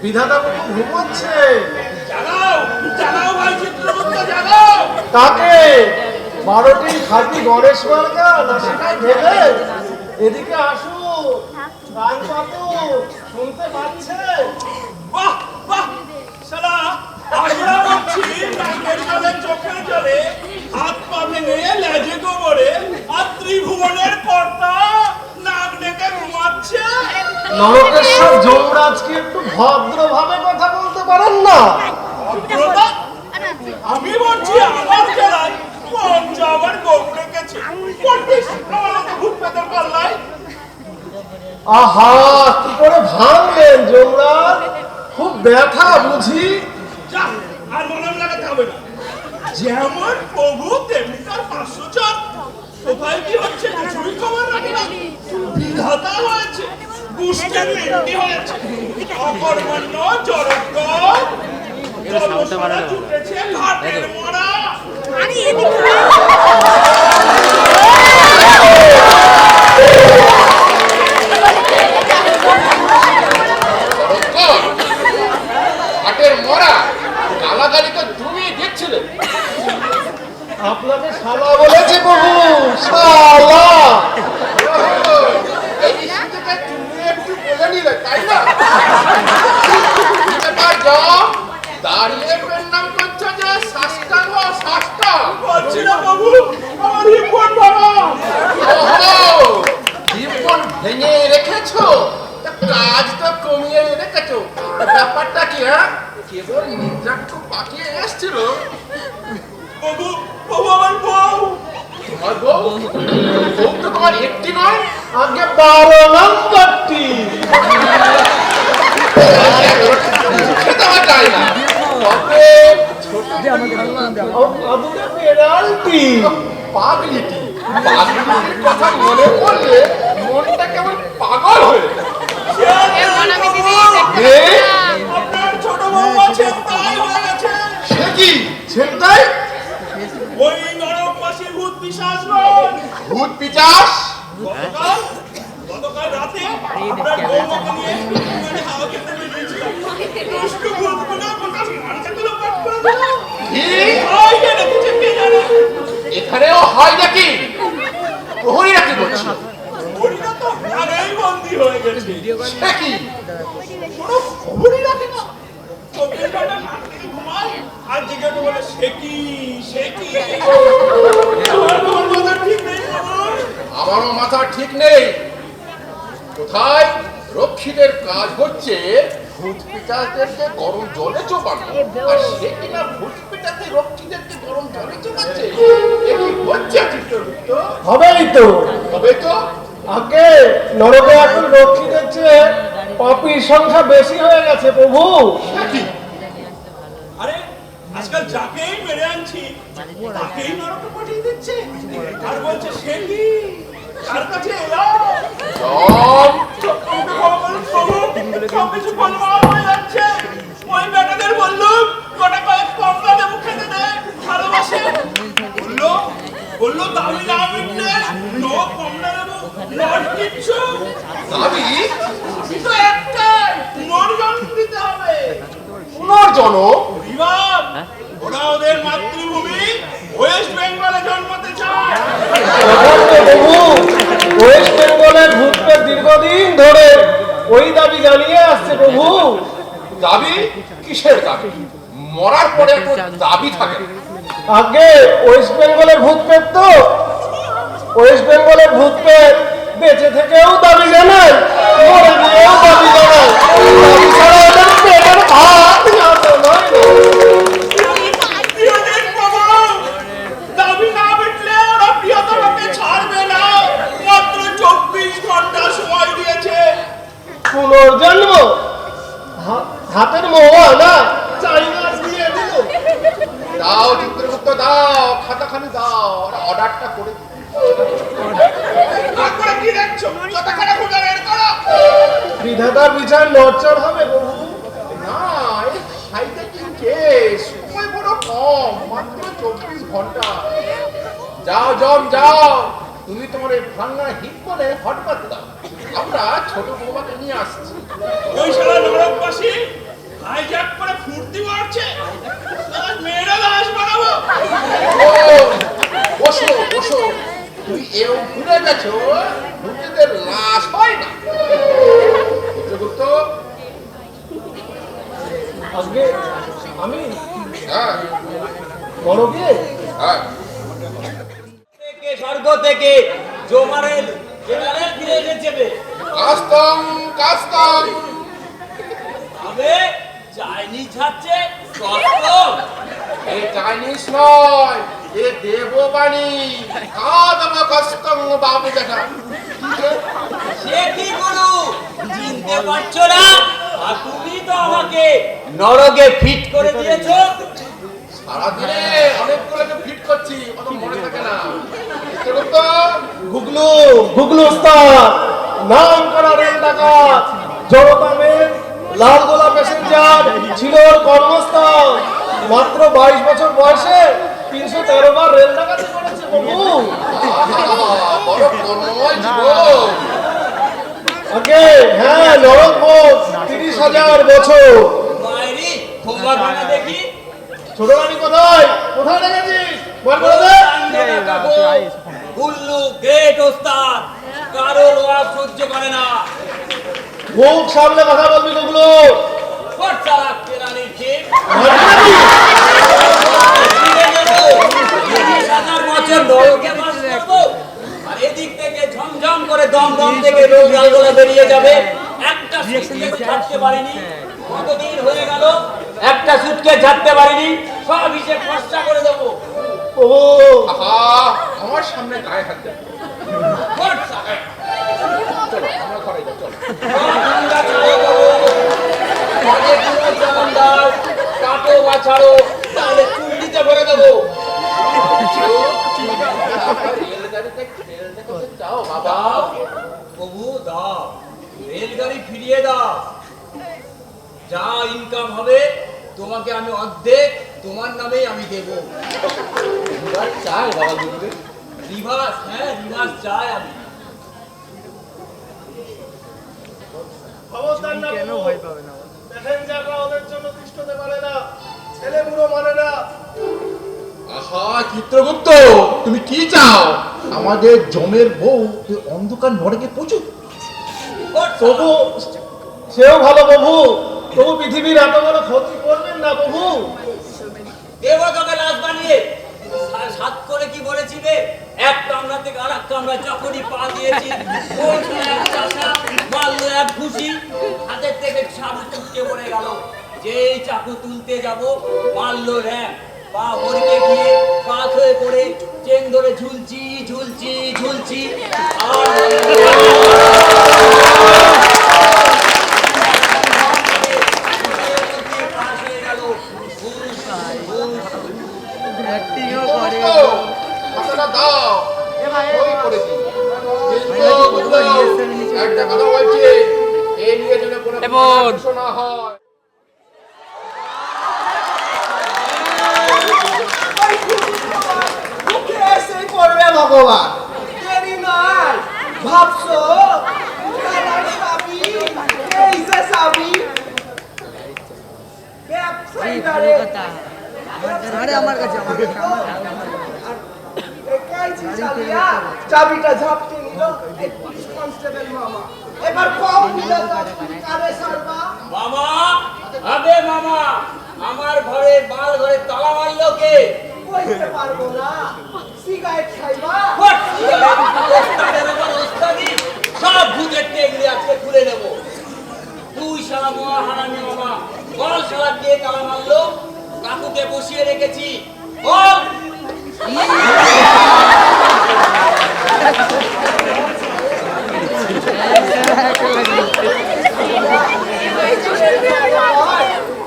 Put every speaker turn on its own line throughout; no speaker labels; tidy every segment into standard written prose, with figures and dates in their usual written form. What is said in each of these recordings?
বিধাতা ঘুমোচ্ছে, তাকে 12টি খাঁটি গণেশ মার্কা না সেটাই ভেবে এদিকে আসুন, গান পাতু শুনতে পাচ্ছে।
বাহ বাহ, শালা আমরা বলছি নাকের জলে চোখের জলে হাত পা ভেঙে লেজে গোবরে আর ত্রিভুবনের কর্তা নাক ডেকে ঘুমাচ্ছে।
নরকেশ্বর যমরাজকে একটু ভদ্রভাবে কথা বলতে পারেন না?
ভদ্রতা? আমি বলছি আমার জেলায় পঞ্চাবার গরু রেখেছে, ভূত পেতের পাল্লায়।
আহা, কি করে ভাঙলেন যমরাজ? খুব ব্যথা বুঝি?
যা, আর মলম লাগাতে হবে না। যেমন প্রভু তেমনি তার 500 চাপ। কোথায় কি হচ্ছে কিছুই খবর রাখি না। বিধাতা হয়েছে, দুষ্টের মেন্টি হয়েছে, অকর্মণ্য জড়জ্ঞ জলসরা ছুটেছে ঘাটের মরা।
ঘাটের মরা গালাগালি তো তুমি দিচ্ছিলে।
আপনাকে শালা বলেছে প্রভু, শালা।
এই বিষয়টা তুমি একটু বলে নিলে, তাই না? দাঁড়িয়ে প্রণাম করছো যে সাষ্টাঙ্গ সাষ্টা
বলছি না বাবু, আমার হিপন বাবা।
জীবন ভেঙে রেখেছো, কাজ তো কমিয়ে রেখেছো। ব্যাপারটা কি? হ্যাঁ, কেবল নিদ্রাটুকু পাকিয়ে এসছিল।
বাবু, বাবু আমার বউ।
তোমার বউ? বউ তো তোমার একটি নয়,
আগে 12 নম্বরটি।
খেতে আমার চাই না। তবে ছোট
আদুরে পেনাল্টি।
পাগলিটি, পাগলিটির কথা মনে পড়লে মনটা কেমন পাগল হয়ে
আপনার ছোট বউ ছেনতাই হয়ে গেছে।
সে কি ছেনতাই?
ওই নরকবাসী ভূত পিশাচ নয়।
ভূত পিশাচ?
গতকাল রাতে আপনার বউকে নিয়ে মানে হাওয়া খেতে বেরিয়েছিলাম। দুষ্টু ভূতগুলো গোটা মানটাগুলো কাট করে দিল।
কি
হয় না কিছু কে জানে।
এখানেও হয় নাকি? প্রহরীরা কি করছে?
ওরা তো আগেই বন্দী হয়ে গেছে।
সে কি?
কোনো খবরই রাখে না। চোখের বেলা নাক থেকে ঘুমায় আর জিজ্ঞাসা বলে সে কি সে কি। আমার মাথা ঠিক নেই বাবু।
আমারও মাথা ঠিক নেই। কোথায় রক্ষীদের কাজ হচ্ছে ভূত পিশাচদেরকে গরম জলে চোপানো, আর সে কিনা ভূত পিশাচে রক্ষীদেরকে গরম জলে চোপাচ্ছে। এ কি হচ্ছে চিত্রগুপ্ত?
হবেই তো।
হবে তো।
আগে নরকে এখন রক্ষীদের চেয়ে পাপীর সংখ্যা বেশি হয়ে গেছে প্রভু।
আরে আজকাল যাকেই মেরে আনছি তাকেই নরকে পাঠিয়ে দিচ্ছে আর বলছে সে কি তার কাছে এলাম। সব কিছু গোলমাল হয়ে যাচ্ছে। ওই বেটাদের বললুম গোটা কয়েক কমলা দেবো খেতে দে, ভালোবাসে। বললো দামি না মিটলে নো কমলা দেবো নট কিচ্ছু।
দাবি
আমি তো একটাই, পুনর্জন্ম দিতে হবে।
পুনর্জন্ম?
ওরা ওদের মাতৃভূমি ওয়েস্ট বেঙ্গলে জন্মাতে চায়।
প্রভু, ওয়েস্ট বেঙ্গলের ভূতকে দীর্ঘদিন ধরে ওই দাবি জানিয়ে আসছে প্রভু।
দাবি? কিসের দাবি? মরার পরে একটা দাবি থাকে।
আগে ওয়েস্ট বেঙ্গলের ভূতপেট তো, ওয়েস্ট বেঙ্গলের ভূতপেট বেঁচে থেকেও দাবি জানায়, মরে গিয়েও দাবি জানায়। দাবি ছাড়া ওদের পেটের ভাত যাতে নয়।
দাবি না মিটলে ওরা প্রিয়তমাকে ছাড়বে না। মাত্র 24 ঘন্টা সময় দিয়েছে।
পুনর্জন্ম? হাতের মোয়া না,
দাও চিত্রগুপ্ত দাও, খাতাখানি দাও, আর অর্ডারটা করে দিও।
তারপরে কি দেখছো? যতখানা খুঁজে বের করো।
বিধাতার বিচার নড়চড় হবে প্রভু।
না, এই হাইটেকিং কেস, সময় বড় কম, মাত্র 24 ঘন্টা। যাও জম যাও, তুমি তোমার এই ভাঙা হিট করে হট বাদ দাও, আমরা ছোট বৌমাকে নিয়ে আসছি।
ওই শালা নরকবাসী হাইজ্যাক করে ফুর্তি মারছে। শালা মেয়েরা লাশ বানাবো।
ও, বসো বসো, তুমি এও ভুলে গেছো ভূতেদের লাশ হয় না। চিত্রগুপ্ত,
আজকে আমি
হ্যাঁ
নরকে
হ্যাঁ,
থেকে স্বর্গ থেকে জোমারের জেনারেল ফিরে এসেছে।
কাস্তম কাস্তম।
তবে চাইনিজ ছাড়ছে কষ্টম।
এ চাইনিজ নয়, এ দেববাণী। কাদম কাস্তম বাবু দেখা।
সে কি গুরু চিনতে পারছো না? আর তুমি তো আমাকে নরকে ফিট করে দিয়েছো।
সারাদিনে অনেকগুলোকে ফিট করছি, অত মনে থাকে না। চিত্রগুপ্ত,
গুগলু গুগলু উস্তাদ, নাম করা রেল ডাকাত, জনতামের লাল গোলা প্যাসেঞ্জার ছিল ওর কর্মস্থল। মাত্র 22 বছর বয়সে 313 বার রেল ডাকাতি করেছে প্রভু।
আহা, বড় কর্মময় জীবন।
আগে হ্যাঁ, নরক ভোগ 30,000 বছর।
মায়েরি খোমা গানা দেখি।
ছোট রানী কোথায় কোথায় রেখেছিস? বল করে দে।
গুল্লু গ্রেট ওস্তাদ, কারো লোয়ার সহ্য করে না।
মুখ সামনে কথা বলবি গুগলু।
খরচা রাখতে রানীর ঠিক বছর নরকে বাস করবো, আর এদিক থেকে ঝমঝম করে দমদম থেকে রোগ লালগোলা বেরিয়ে যাবে। একটা সুটকেস ছাড়তে পারিনি, কতদিন হয়ে গেল একটা সুটকেস ছাড়তে পারিনি। সব হিসেব খরচা করে দেবো।
প্রভু
আহা, আমার সামনে গায়ে হাত দেবে।
খরচা
চলো আমরা ঘরে যাই, চলো।
ঠান্ডা ছাড়ো দেবো, কাজে পুরো চালান দাও, কাটো বা ছাড়ো, তাহলে চুল্লিতে ভরে দেবো।
রেলগাড়িতে ট্রেনে করে যাও বাবা।
দাও প্রভু দাও, রেলগাড়ি ফিরিয়ে দাও। যা ইনকাম হবে তোমাকে আমি অর্ধেক তোমার নামেই আমি দেব।
চাই বাবা গুরুদেব।
রিভার্স, হ্যাঁ রিভার্স চাই আমি।
খবরদার না কেন ভয় পাবে না? প্যাসেঞ্জাররা ওদের জন্য তিষ্ঠ হতে পারে না, ছেলে বুড়ো মানে না।
আহা চিত্রগুপ্ত, তুমি কি চাও? আমাদের জমের বউ এই অন্ধকার নরকে পৌঁছুক।
প্রভু সেও ভালো প্রভু, প্রভু পৃথিবীর এত বড় ক্ষতি করবেন না প্রভু।
দেব তোকে লাশ বানিয়ে। সাত করে কি বলেছিলে? এক কামরা থেকে আর এক কামরা যখনই পা দিয়েছি, বলছো এক চাষা, মারলো এক ঘুষি, হাতের থেকে চাকু টুটকে পড়ে গেল। যেই চাকু তুলতে যাব, মারলো র্যাম, পা হরিকে গিয়ে কাত হয়ে পড়ে চেন ধরে ঝুলছি ঝুলছি ঝুলছি। আর পাশ হয়ে গেল।
চিত্রগুপ্ত, খাতাটা দাও, সই করে দিই। কিন্তু একটা কথা বলছি, এই নিয়ে যেন কোনো কিছু না হয়।
এসে করবে ভগবান, দেরি নয়। ভাবছো খেলার চাবি, এই যে চাবি, ব্যবসায়ীদারে চাবিটা ঝাপটে নিল এই পুলিশ কনস্টেবল মামা। এবার কম দিলে তুমি কারে ছাড়বা?
মামা, আবে মামা, আমার ঘরে বাল ঘরে তালা মারলো কে?
কইতে পারবো না। সিগারেট খাইবা?
সব ভূতের টেগলি আজকে খুলে নেব। তুই শালা মহা হারামি মামা, বল শালা কে তালা মারলো? কাকুকে বসিয়ে রেখেছি, বল।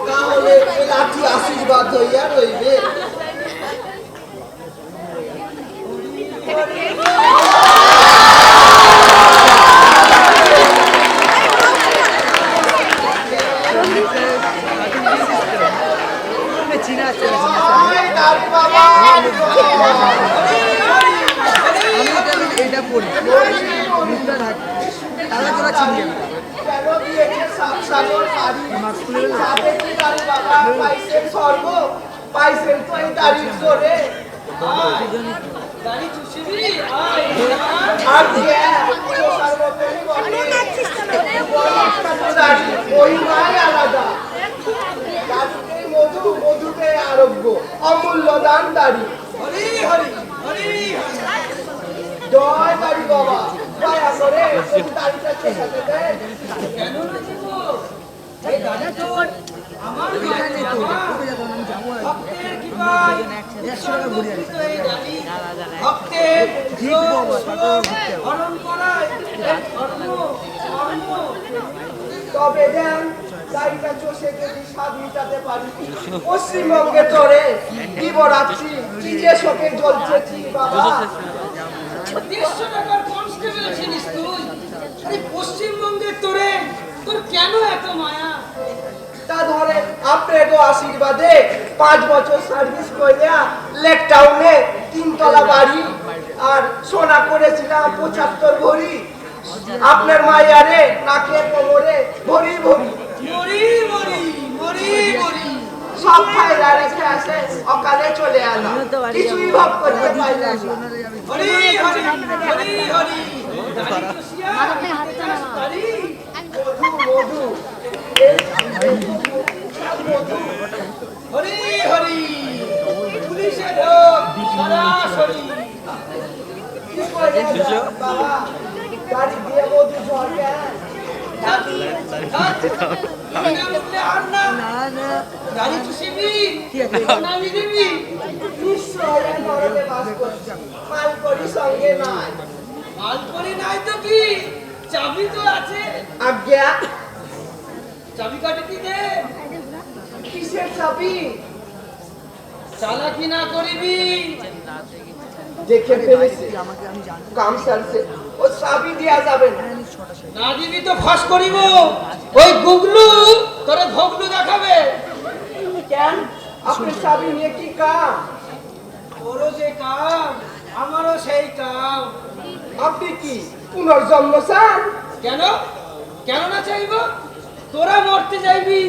তাহলে লাঠি আশীর্বাদ হইয়া রইবে। জয় দাড়ি বাবা
এটা পড়ি মুখটা ঢাকি তাহলে তোরা চিনি
কেন দিয়েছে সাত সাগর পাড়ি সাথে কি দাড়ি বাবা পাইছেন স্বর্গ পাইছেন তো এই দাড়ির জোরে
দাড়ি চুষিবি আয়
আর দিয়ে চোষার মতনই বলে দাড়ি ওই মাই আলাদা দাড়িতে মধু মধুতে আরোগ্য অমূল্য দান দাড়ি
হরি হরি হরি
জয় দাড়ি বাবা দয়া করে একটু দাড়িটা চোষাতে দেন
কেন না দেব এই দাড়ি তোর আমার
এখানে তো
বাবা
কোথায় যাবো আমি যাবো আর
ভক্তের কৃপায়
100 টাকা ঘুরে আসি
তো এই দাড়ি ভক্তের হরণ করায় এই ধর্ম কর্ম
তবে দেন দাড়িটা চষে যদি স্বাদ মিটাতে পারি পশ্চিমবঙ্গে চড়ে দিব রাত্রি কি যে শোকে জ্বলছে বাবা
150 টাকার কনস্টেবল ছিলিস তুই আরে পশ্চিমবঙ্গের তোরে তোর কেন এত মায়া
তা ধরে আপনাকে আশীর্বাদে 5 বছর সার্ভিস কইরা লেক টাউনে 3 তলা বাড়ি আর সোনা করেছিলাম 75 ভরি আপনার মাইয়ারে নাকে কোমরে ভরি ভরি
মরি মরি মরি মরি
সব ফায়দা রেখে আসে অকালে চলে এলাম কিছুই ভাব করতে পারলাম না
হরি হরি হরি হরি দাড়ি চুষিয়া দাড়ি
মধু মধু এই মধু
হরি হরি পুলিশের লোক সরাসরি
কি করে বাবা গাড়ি দিয়ে মধু ঝড় কেন
দাড়ি চুষিবি
ঠিক আছে
নামি দিবি
নিশ্চয় নরকে বাস করছি মালকড়ি সঙ্গে নাই
মালপরি নাই তো কি চাবি তো আছে
আজ্ঞা
চাবি কাটি দে
কিসের চাবি
চালাকি না করিবি
দেখে ফেলেছি
আমাকে আমি জানি
কাম সারছে ও চাবি দেয়া যাবে না
না দিবি তো ফাঁস করিব ওই গুগলু তোরে ভগলু দেখাবে
কেন আপনি চাবি নিয়ে কি কাম
তোরও যে কাম আমারও সেই কাম
আপনি কি পুনর্জন্ম চান
কেন কেন না চাইব তোরা মরতে যাইবি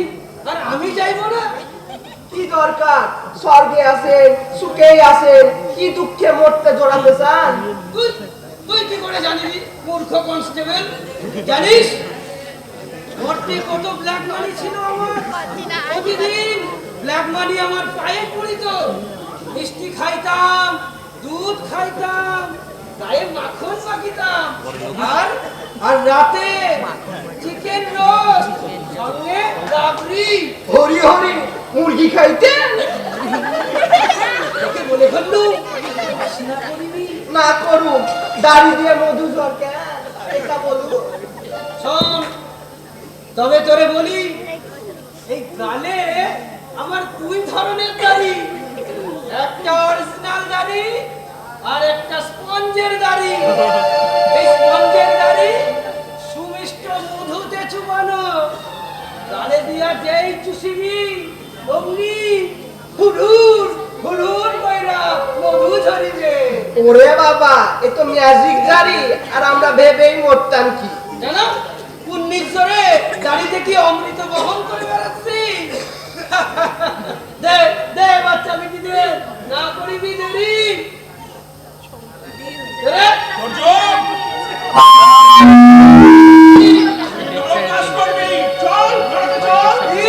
আর আমি যাইব না
কি দরকার স্বর্গে আছেন সুখেই আছেন কি দুঃখে মরতে জড়াতে চান
তুই তুই কি করে জানিবি মূর্খ কনস্টেবল জানিস মরতে কত ব্ল্যাক মানি ছিল আমার প্রতিদিন ব্ল্যাক মানি আমার পায়ে পড়িত মিষ্টি খাইতাম দুধ খাইতাম গায়ে মাখন মাখিতাম আর আর রাতে চিকেন রোস্ট সঙ্গে রাবড়ি
হরি হরি মুরগি খাইতেন
তোকে বলে ফেললু বাসনা করিবি
না করুন দাড়ি দিয়ে মধু ঝড় কেন এটা বলুন
শোন তবে তোরে বলি এই গালে আমার দুই ধরনের দাড়ি একটা অরিজিনাল দাড়ি আর একটা স্পঞ্জের দাড়ি এই স্পঞ্জের দাড়ি সুমিষ্ট মধুতে চুবানো গালে দিয়া যেই চুষিবি অমনি হুড়ুর হুড়ুর কইরা মধু ঝরিবে
ওরে বাবা এ তো ম্যাজিক দাড়ি আর আমরা ভেবেই মরতাম কি
জানো পুণ্যির জোরে দাড়িতে কি অমৃত বহন করে বেড়াচ্ছি দে দে বাচ্চা বিটি দে না করিবি দেরি দে
অর্জুন নরক কাজ করবি চল নরকে চল
কি?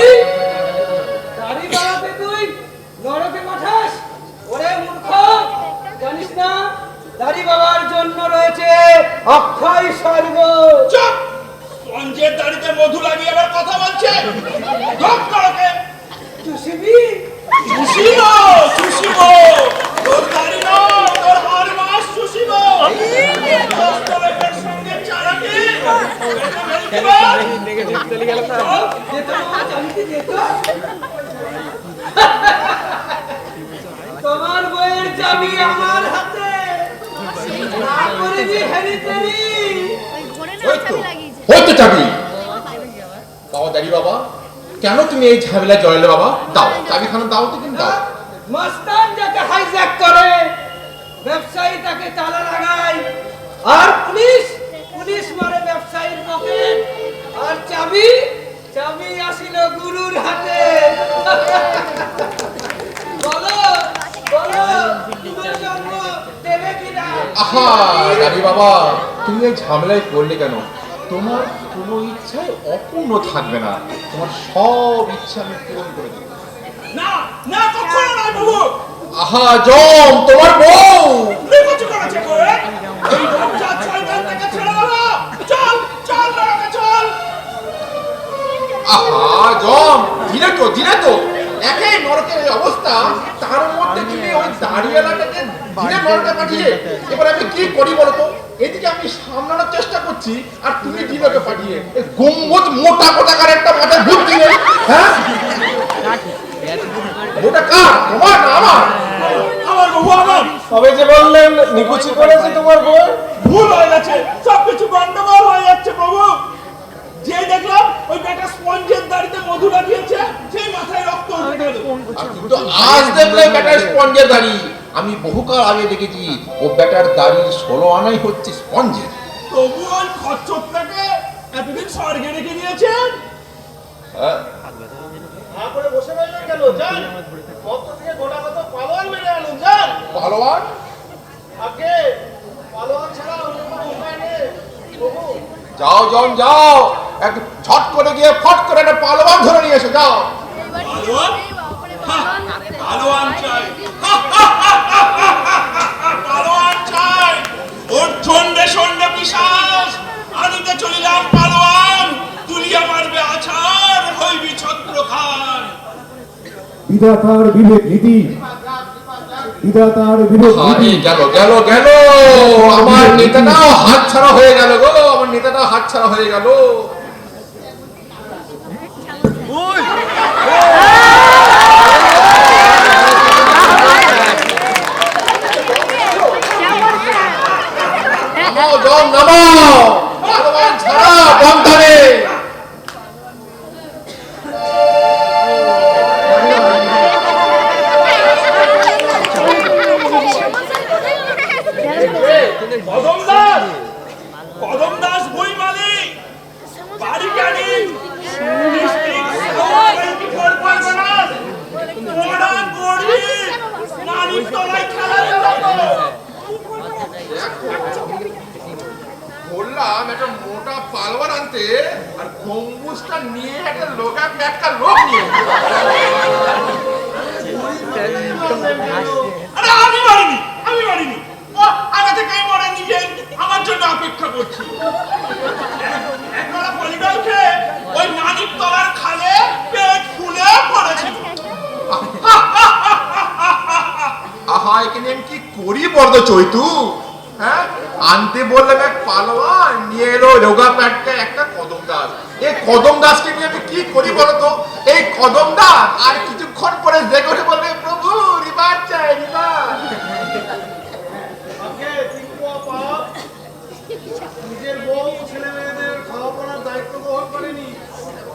দাড়ি বাড়াতে তুই নরকে পাঠাস ওরে মূর্খ জানিস না দাড়ি বাবার জন্য রয়েছে অক্ষয় স্বর্গ
চুপ স্পঞ্জের দাড়িতে মধু লাগিয়ে আবার কথা বলছে ঢোক নরকে
চুষিবি
চুষিব চুষিব তোর দাড়ি না তোর আর মাস চুষিব দস্তলের সঙ্গে চালাকি
যেত না জানিতে যেত তোমার বইয়ের চাবি আমার হাতে না করিবি হেরি তেরি
ওই তো চাবি কাও দাড়ি বাবা কেন তুমি এই ঝামেলায় জড়ালে বাবা? দাও চাবিখানা দাও তো, কিন্তু দাও।
মাস্তান যাকে হাইজ্যাক করে, ব্যবসায়ী তাকে তালা লাগায়, আর পুলিশ মারে ব্যবসায়ীর পকেট, আর চাবি আসিল গুরুর হাতে। বলো পুনর্জন্ম দেবে কিনা?
আহা রানী বাবা, তুমি এই ঝামেলায় পড়লে কেন? তোমার কোনো ইচ্ছাই অপূর্ণ থাকবে না, তোমার সব ইচ্ছা আমি পূরণ করে দেবো।
না না, কখনো নয় বাবু।
আহা জম, তোমার বউ
নিকুচি করেছে গো। এই বজ্জাত শয়তান থেকে ছেড়ে দাও। চল নরকে চল।
আহা জম, দিলে তো একই নরকের এই অবস্থা, তার মধ্যে তুমি ওই দাঁড়িয়ালাটাকে দিলে নরকে পাঠিয়ে, এবার আমি কি করি বলো তো? এদিকে আমি সামলানোর চেষ্টা করছি, আর তুমি দিলকে পাঠিয়ে গম্বুজ মোটা কোটাকার একটা মাথায় ভূত দিলে। হ্যাঁ, ওটা কার, তোমার না আমার?
আমার বাবু আমার।
তবে যে বললেন নিকুচি করেছে তোমার বউ,
ভুল হয়ে গেছে, সবকিছু গন্ডগোল হয়ে যাচ্ছে বাবু। যে দেখলাম ওই বেটা স্পঞ্জের দাড়িতে মধু লাগিয়েছে, সেই মাথায় রক্ত উঠে গেল।
আর কিন্তু আজ দেখলে বেটার স্পঞ্জের দাড়ি, আমি বহুকাল আগে দেখেছি ও বেটার দাড়ির 16 আনাই হচ্ছে স্পঞ্জের।
তবু ওই খচ্চরটাকে এতদিন স্বর্গে রেখে দিয়েছেন।
না করে বসে রইলেন কেন? যান, মত্ত থেকে গোটা কত পালোয়ান মেরে আনুন, যান।
পালোয়ান?
আগে পালোয়ান ছাড়া অন্য কোনো উপায় নেই প্রভু।
যাও জন যাও, একটু ঝট করে গিয়ে ফট করে একটা পালোয়ান ধরে নিয়ে এসো, যাও।
পালোয়ান? পালোয়ান চাই, পালোয়ান চাই। ওর সন্ধ্যে পিশাচ আনিতে চলিলাম পালোয়ান, তুলিয়া মারবে আছাড়, হইবি ছত্র খান।
বিধাতার বিবেক নীতি, বিধাতার বিবেক নীতি।
গেল আমার নেতাটাও হাত ছাড়া হয়ে গেল গো, আমার নেতাটাও হাত ছাড়া হয়ে গেল। নামাও জন নামাও, পালোয়ান ছাড়া বন্ধনে।
কদম দাস বই মালিক, বাড়ি জানি
বললাম একটা মোটা পালোয়ান আনতে, আর গম্বুজটা নিয়ে একটা লোক নিয়ে।
আরে আমি মারিনি, ও আগে থেকেই মরে নিজে আমার জন্য অপেক্ষা করছি। একবার পলিডল খেয়ে ওই মানিক তলার খালে পেট ফুলে পড়েছিল।
আহা, এখানে আমি কি করি বর্দ চৈতু? হ্যাঁ, আনতে বললাম এক পালোয়ান, নিয়ে এলো রোগা প্যাটকা একটা কদম দাস। এই কদম দাসকে নিয়ে আমি কি করি বলতো? এই কদম দাস আর কিছুক্ষণ পরে যে করে বলবে, প্রভু রিবার চাই, রিবার।
আগে তিনকুয়া পাপ নিজের বউ ছেলে মেয়েদের খাওয়া পড়ার দায়িত্ব গ্রহণ করেনি,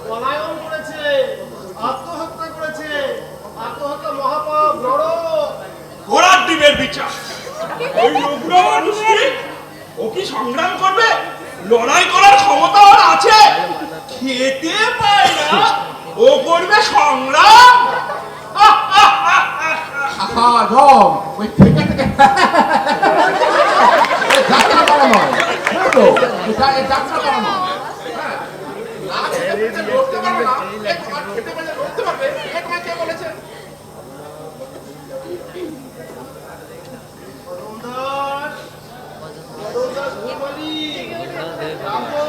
পলায়ন করেছে, আত্মহত্যা করেছে। আত্মহত্যা মহাপাপ, লড়ো।
ঘোড়ার ডিমের বিচার। ওই উগ্র মানুষটি ও কি সংগ্রাম করবে? লড়াই করার ক্ষমতা ওর আছে? খেতে পায় না, ও করবে সংগ্রাম।
আহা জম, ওই থেকে থেকে যাত্রা করা নয়, বুঝলো? যাত্রা করা নয়। হ্যাঁ, না খেতে লড়তে পারবে না, তোমার খেতে পেলে লড়তে পারবে, এ তোমায় কে বলেছে?
কদম দাস ভূপালী, রাখো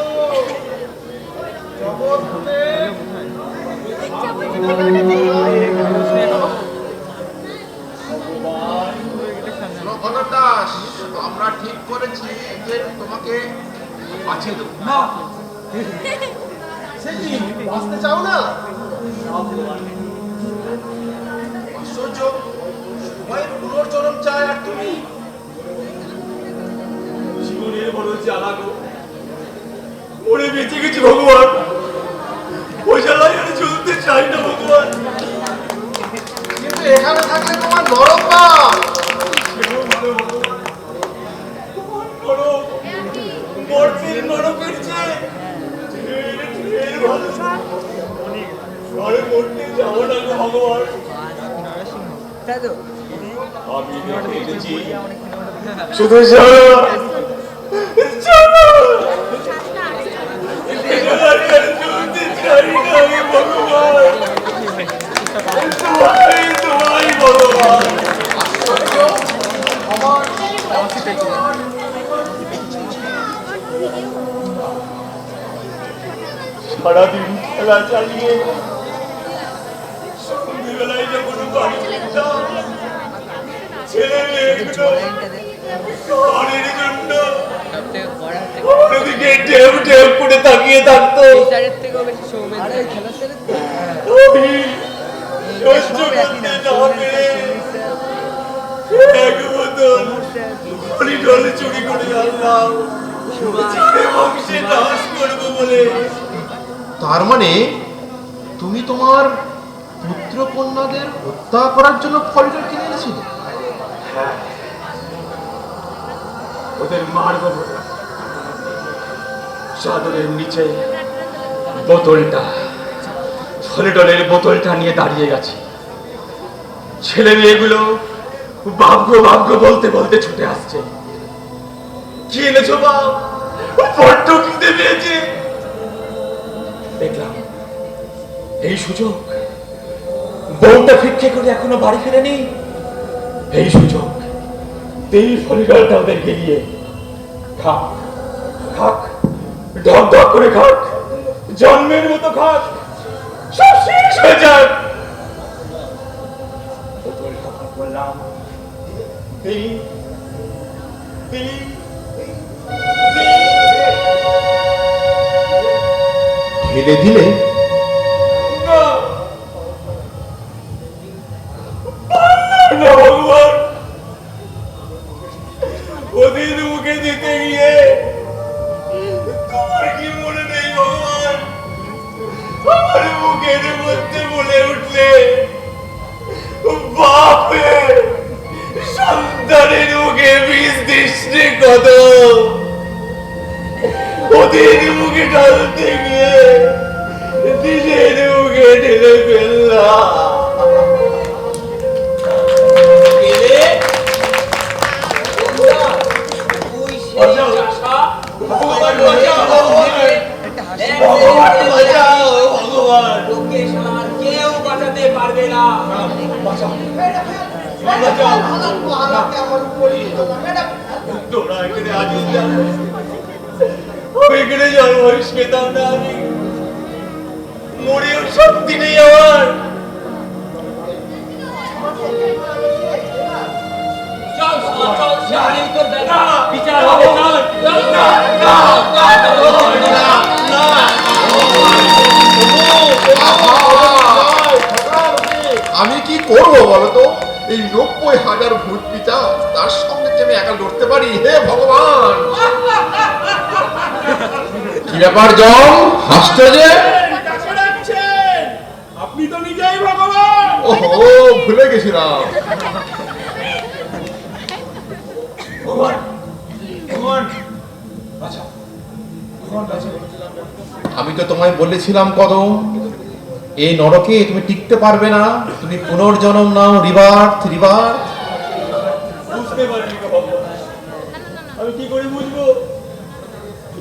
জগৎ খুলে
কদম দাস, আমরা ঠিক করেছি যে তোমাকে বাঁচিয়ে দেবো।
সে কি বাঁচতে চাও না?
আশ্চর্য, সবাই পুনর্জন্ম চায় আর তুমি?
জীবনের বড় জ্বালা গো, মরে বেঁচে গেছি ভগবান, ওই জ্বালায় আমি চলতে চাই।
এখানে থাকলে তোমার নরম বাপ।
সেও ভালো ভগবান। বড় মর্তির নরকের চেয়ে ঢের ভালো। ঘরে মরতে যাবো না গো ভগবান।
তাই তো
আমি দেখে এসেছি শুধু চলো চলো। এবার আর চলতে চাই না আমি ভগবান। তোমায় ভগবান। সারাদিন খেলা চালিয়ে সন্ধ্যেবেলায় যখন বাড়ি ফিরতাম, ছেলে মেয়েগুলো ঘরের জন্য অন্যদিকে ঢেউ ঢেউ করে তাকিয়ে থাকতো।
টিচারের থেকেও বেশি সৌমেন আরে খেলার ছেলে তো
আমি সহ্য করতে না পেরে এক বোতল হরিডল চুরি করে আনলাম ছেলে বংশে নাশ করবো বলে।
তার মানে তুমি তোমার পুত্র কন্যাদের হত্যা করার জন্য ফলটা কিনে এনেছিলে?
ওদের মারব বলে চাদরের নিচে বোতলটা হরিডলের বোতলটা নিয়ে দাঁড়িয়ে গেছে। ছেলে মেয়েগুলো ভাগ্য ভাগ্য বলতে বলতে ছুটে আসছে। কি এনেছো বাপ? বড্ড খিদে পেয়েছে। দেখলাম এই সুযোগ, বউটা ভিক্ষে করে এখনো বাড়ি ফিরেনি, এই সুযোগ এই ফলিডলটা ওদেরকে দিয়ে খাক খাক, ঢক ঢক করে খাক, জন্মের মতো খাক, সব শেষ হয়ে যাক। বোতলটা বললাম এই
ঢেলে দিলে?
ভগবান, ওদের মুখে দিতে গিয়ে তোমার কি মনে নেই ভগবান? আমার মুখের মধ্যে বলে উঠলে বাপে সন্তানের মুখে বিষ দৃষ্টি কত, ওদের মুখে ঢালতে গিয়ে নিজের মুখে ঢেলে ফেললাম।
কেউ বাঁচাতে পারবে না।
তোমরা এখানে আজও এখানে জন্মহরিস পেতাম না, আমি মরেও শক্তি নেই আমার।
চল চল সামনেই তোর দেখা বিচার হবে। চল
আমি কি করবো বলতো? এই 90,000 ভূত পিচাচ, তার সঙ্গে যে আমি একা লড়তে পারি? হে ভগবান! কি ব্যাপার জম, হাসছো যে?
আপনি তো নিজেই ভগবান।
ওহো, ভুলে গেছিলাম।
ভগবান ভগবান আচ্ছা ভগবান আচ্ছা,
আমি তো তোমায় বলেছিলাম কদম, এই নরকে তুমি টিকতে পারবে না, তুমি পুনর্জন্ম নাও, রিবার্থ রিবার্থ।
বুঝতে পারিনি গো ভগবান। আমি কি করে বুঝবো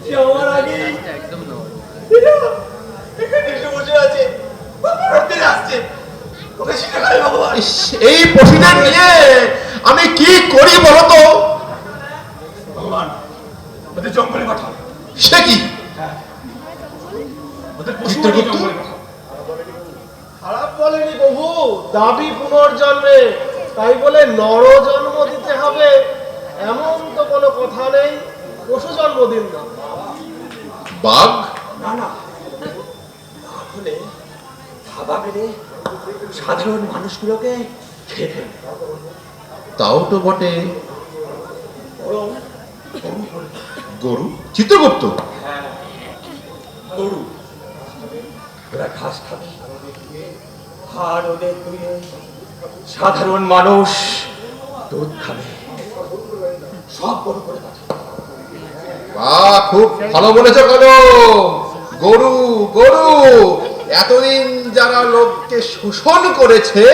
যে আমার আগে এখানে এসে বসে আছে, ভারতে আসছে, ওকে শিখে খাই ভগবান।
ইস, এই পশুদের নিয়ে আমি কি করি বলতো?
ভগবান ওদের জঙ্গলে পাঠাও।
সে কি?
ওদের
চিত্রগুপ্ত?
জঙ্গলে পাঠাও।
খারাপ বলেনি প্রভু, দাবি পুনর্জন্মে, তাই বলে নর জন্ম দিতে হবে এমন তো কোনো কথা নেই। পশু জন্ম দিন না।
বাঘ?
না না, তাহলে খাবা মেরে সাধারণ মানুষগুলোকে খেয়ে ফেলবে।
তাও তো বটে।
বরং
গরু? চিত্রগুপ্ত?
হ্যাঁ গরু, ওরা ঘাস খাবে, হাড় ওদের ধুয়ে
সাধারণ মানুষ দুধ খাবে, সব বড় করে কথা।
বাহ, খুব ভালো বলেছ কদম। গরু গরু এতদিন যারা লোককে শোষণ করেছে,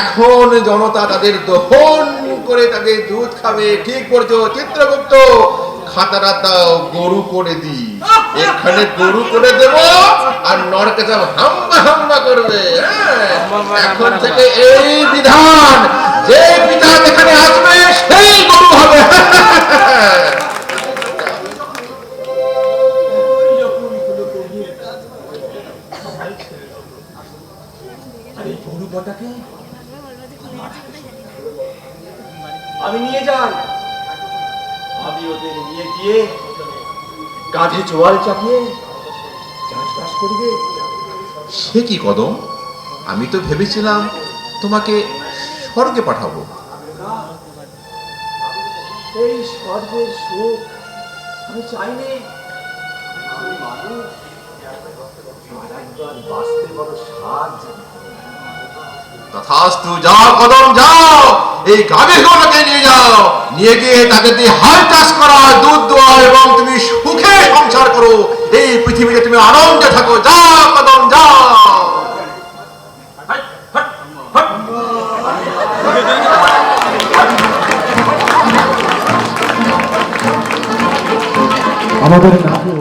এখন জনতা তাদের দহন করে তাদের দুধ খাবে। ঠিক বলেছো চিত্রগুপ্ত, খাতাটা দাও, গরু করে দি। এখানে গরু করে দেব, আর নরকে সব হাম্বা হাম্বা করবে। হ্যাঁ, এখন থেকে এই বিধান, যে পিতা এখানে আসবে সেই গরু হবে।
আর এই গরু কটাকে আমি নিয়ে যাই, আমি ওদের নিয়ে গিয়ে কাঁধে জোয়াল চাপিয়ে চাষবাস করিবে।
সে কি কদম, আমি তো ভেবেছিলাম তোমাকে স্বর্গে পাঠাবো।
এই স্বর্গের সুখ আমি চাইনি। আমি মানুষ, আর বাঁচতে বড় স্বাদ জানি।
তথাস্তু, যাও কদম যাও, এই গাভীর গরুকে নিয়ে যাও, নিয়ে গিয়ে তাকে দিয়ে হাল চাষ করা, দুধ দোয়া, এবং তুমি সুখে সংসার করো। এই পৃথিবীতে তুমি আনন্দে থাকো। যাও কদম যাও।
আমাদের নাটক